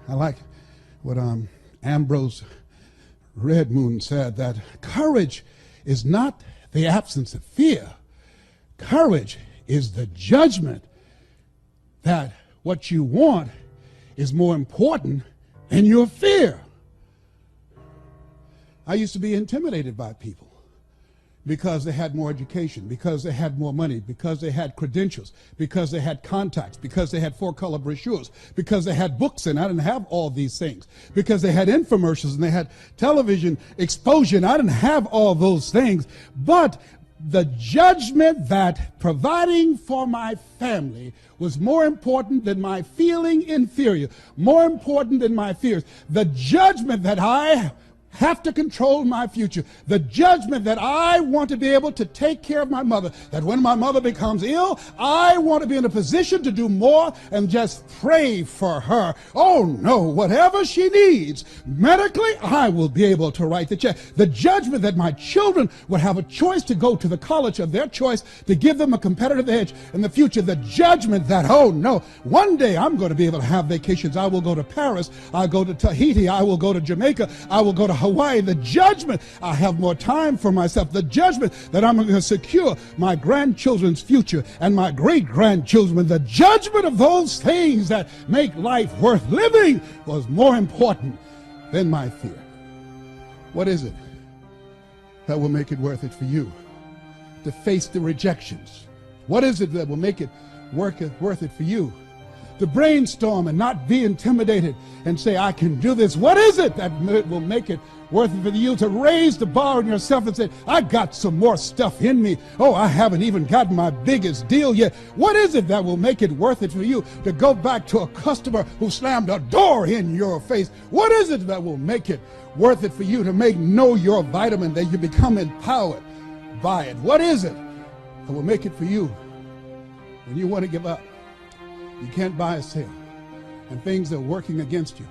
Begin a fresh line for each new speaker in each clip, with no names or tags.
I like what Ambrose Redmoon said, that courage is not the absence of fear. Courage is the judgment that what you want is more important than your fear. I used to be intimidated by people because they had more education, because they had more money, because they had credentials, because they had contacts, because they had four-color brochures, because they had books, and I didn't have all these things, because they had infomercials and they had television exposure, and I didn't have all those things. But the judgment that providing for my family was more important than my feeling inferior, more important than my fears. The judgment that I have to control my future. The judgment that I want to be able to take care of my mother, that when my mother becomes ill, I want to be in a position to do more and just pray for her. Oh no, whatever she needs medically, I will be able to write the check. The judgment that my children would have a choice to go to the college of their choice to give them a competitive edge in the future. The judgment that, oh no, one day I'm going to be able to have vacations. I will go to Paris. I'll go to Tahiti. I will go to Jamaica. I will go to Hawaii. The judgment, I have more time for myself. The judgment that I'm going to secure my grandchildren's future and my great-grandchildren. The judgment of those things that make life worth living was more important than my fear. What is it that will make it worth it for you to face the rejections? What is it that will make it worth it for you to brainstorm and not be intimidated and say, I can do this? What is it that will make it worth it for you to raise the bar on yourself and say, I got some more stuff in me. Oh, I haven't even gotten my biggest deal yet. What is it that will make it worth it for you to go back to a customer who slammed a door in your face? What is it that will make it worth it for you to know your vitamin, that you become empowered by it? What is it that will make it for you when you want to give up? You can't buy a sale, and things are working against you,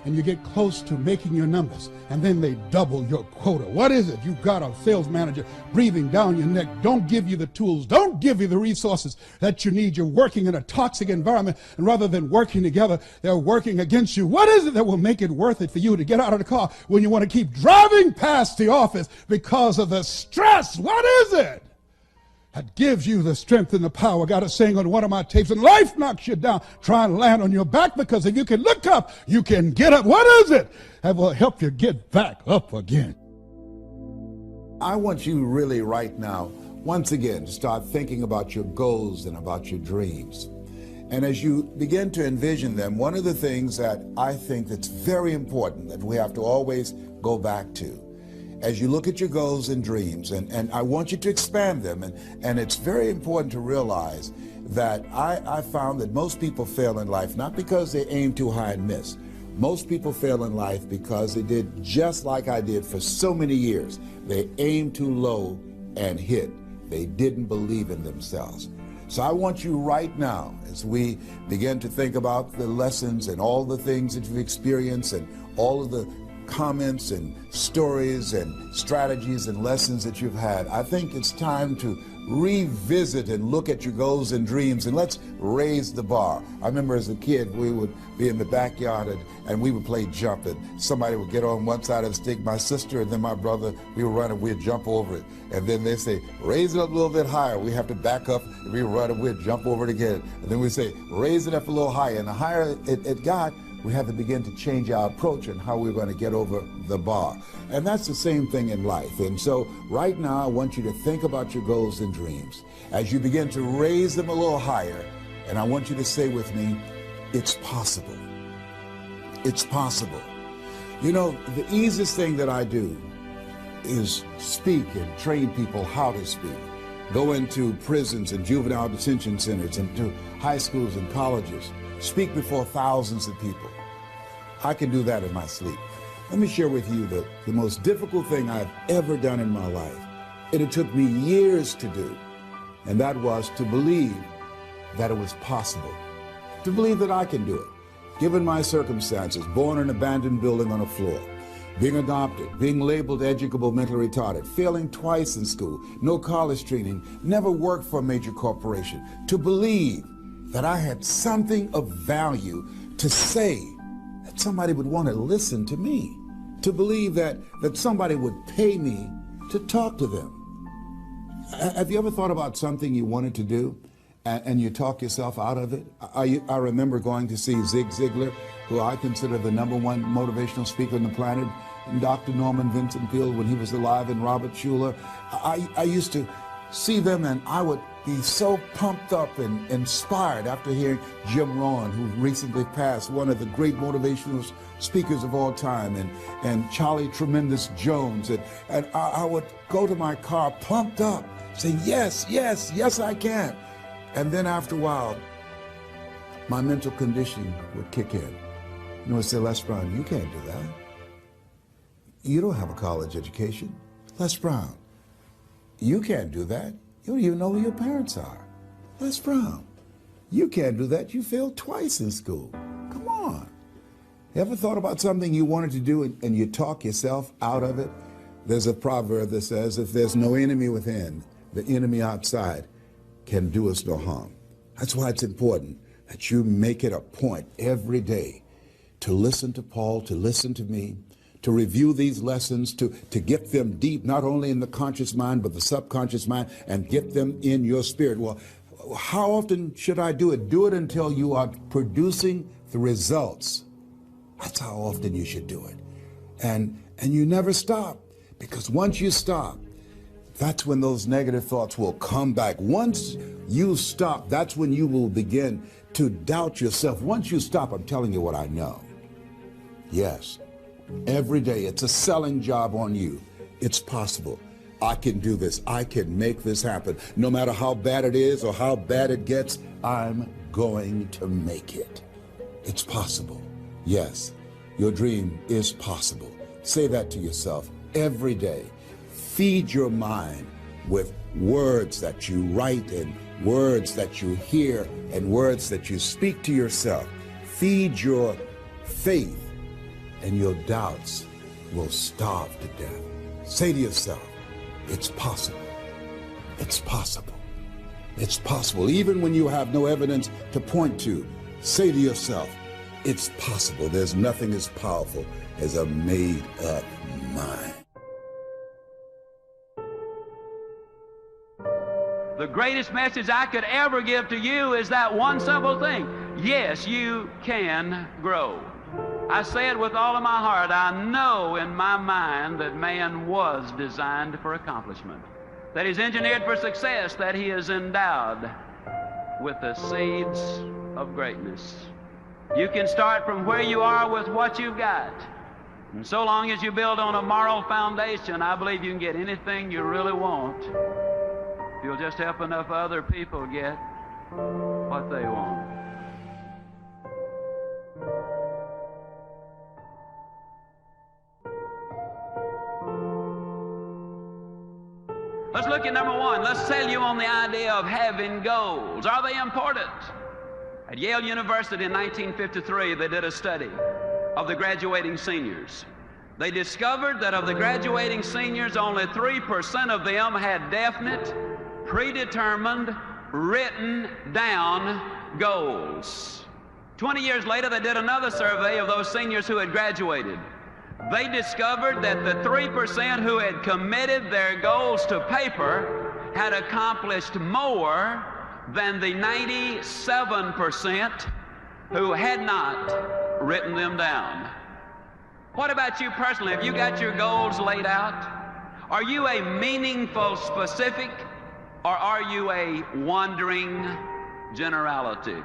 and you get close to making your numbers, and then they double your quota. What is it? You've got a sales manager breathing down your neck. Don't give you the tools. Don't give you the resources that you need. You're working in a toxic environment, and rather than working together, they're working against you. What is it that will make it worth it for you to get out of the car when you want to keep driving past the office because of the stress? What is it that gives you the strength and the power? I got a saying on one of my tapes, and life knocks you down, try and land on your back, because if you can look up, you can get up. What is it that will help you get back up again?
I want you really right now, once again, to start thinking about your goals and about your dreams. And as you begin to envision them, one of the things that I think that's very important that we have to always go back to, as you look at your goals and dreams, and I want you to expand them, and it's very important to realize that I found that most people fail in life not because they aim too high and miss. Most people fail in life because they did just like I did for so many years. They aimed too low and hit. They didn't believe in themselves. So I want you right now, as we begin to think about the lessons and all the things that you've experienced and all of the comments and stories and strategies and lessons that you've had, I think it's time to revisit and look at your goals and dreams, and let's raise the bar. I remember as a kid, we would be in the backyard and we would play jump, and somebody would get on one side of the stick, my sister and then my brother, we would run and we'd jump over it. And then they say, raise it up a little bit higher. We have to back up and we run and we'd jump over it again. And then we say, raise it up a little higher. And the higher it got, we had to begin to change our approach and how we're going to get over the bar. And that's the same thing in life. And so right now, I want you to think about your goals and dreams as you begin to raise them a little higher. And I want you to say with me, it's possible. It's possible. You know, the easiest thing that I do is speak and train people how to speak. Go into prisons and juvenile detention centers and to high schools and colleges. Speak before thousands of people. I can do that in my sleep. Let me share with you the most difficult thing I've ever done in my life. It took me years to do, and that was to believe that it was possible, to believe that I can do it. Given my circumstances, born in an abandoned building on a floor, being adopted, being labeled educable mentally retarded, failing twice in school, no college training, never worked for a major corporation, to believe that I had something of value to say, that that somebody would want to listen to me, to believe that somebody would pay me to talk to them. Have you ever thought about something you wanted to do and you talk yourself out of it? I remember going to see Zig Ziglar, who I consider the #1 motivational speaker on the planet, and Dr. Norman Vincent Peale when he was alive, and Robert Schuller. I used to see them and I would be so pumped up and inspired after hearing Jim Rohn, who recently passed, one of the great motivational speakers of all time, and Charlie Tremendous Jones. And I would go to my car pumped up, saying, yes, yes, yes, I can. And then after a while, my mental conditioning would kick in. You know, I'd say, Les Brown, you can't do that. You don't have a college education. Les Brown, you can't do that. You don't even know who your parents are. Les Brown, you can't do that. You failed twice in school. Come on. You ever thought about something you wanted to do and you talk yourself out of it? There's a proverb that says, if there's no enemy within, the enemy outside can do us no harm. That's why it's important that you make it a point every day to listen to Paul, to listen to me, to review these lessons, to get them deep, not only in the conscious mind, but the subconscious mind, and get them in your spirit. Well, how often should I do it? Do it until you are producing the results. That's how often you should do it. And you never stop, because once you stop, that's when those negative thoughts will come back. Once you stop, that's when you will begin to doubt yourself. Once you stop, I'm telling you what I know. Yes, every day it's a selling job on you. It's possible. I can do this. I can make this happen. No matter how bad it is or how bad it gets, I'm going to make it. It's possible. Yes, your dream is possible. Say that to yourself every day. Feed your mind with words that you write and words that you hear and words that you speak to yourself. Feed your faith and your doubts will starve to death. Say to yourself, it's possible. It's possible. It's possible. Even when you have no evidence to point to, say to yourself, it's possible. There's nothing as powerful as a made-up mind.
The greatest message I could ever give to you is that one simple thing. Yes, you can grow. I say it with all of my heart. I know in my mind that man was designed for accomplishment, that he's engineered for success, that he is endowed with the seeds of greatness. You can start from where you are with what you've got. And so long as you build on a moral foundation, I believe you can get anything you really want. If you'll just help enough other people get what they want. Let's look at number one. Let's sell you on the idea of having goals. Are they important? At Yale University in 1953, they did a study of the graduating seniors. They discovered that of the graduating seniors, only 3% of them had definite, predetermined, written down goals. 20 years later, they did another survey of those seniors who had graduated. They discovered that the 3% who had committed their goals to paper had accomplished more than the 97% who had not written them down. What about you personally? Have you got your goals laid out? Are you a meaningful specific, or are you a wandering generality?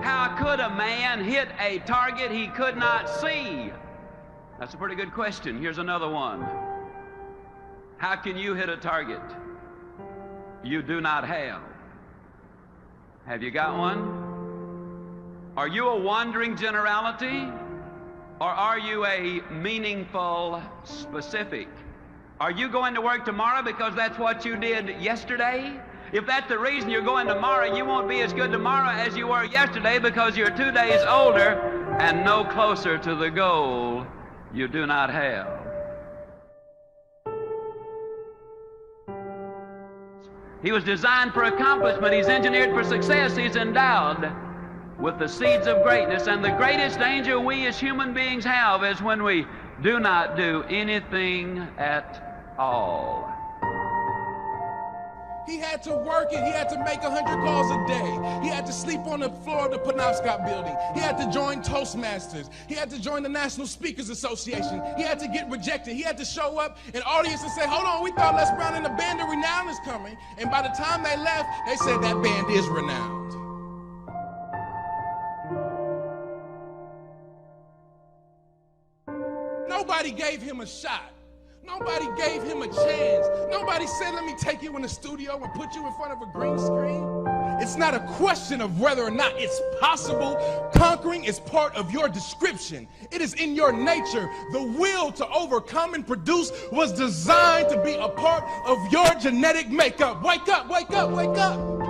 How could a man hit a target he could not see? That's a pretty good question. Here's another one. How can you hit a target you do not have? Have you got one? Are you a wandering generality, or are you a meaningful specific? Are you going to work tomorrow because that's what you did yesterday? If that's the reason you're going tomorrow, you won't be as good tomorrow as you were yesterday, because you're 2 days older and no closer to the goal you do not have. He was designed for accomplishment. He's engineered for success. He's endowed with the seeds of greatness. And the greatest danger we as human beings have is when we do not do anything at all.
He had to work it. He had to make 100 calls a day. He had to sleep on the floor of the Penobscot building. He had to join Toastmasters. He had to join the National Speakers Association. He had to get rejected. He had to show up in audience and say, hold on, we thought Les Brown and the Band of Renown is coming. And by the time they left, they said that band is renowned. Nobody gave him a shot. Nobody gave him a chance. Nobody said, let me take you in the studio and put you in front of a green screen. It's not a question of whether or not it's possible. Conquering is part of your description. It is in your nature. The will to overcome and produce was designed to be a part of your genetic makeup. Wake up, wake up, wake up.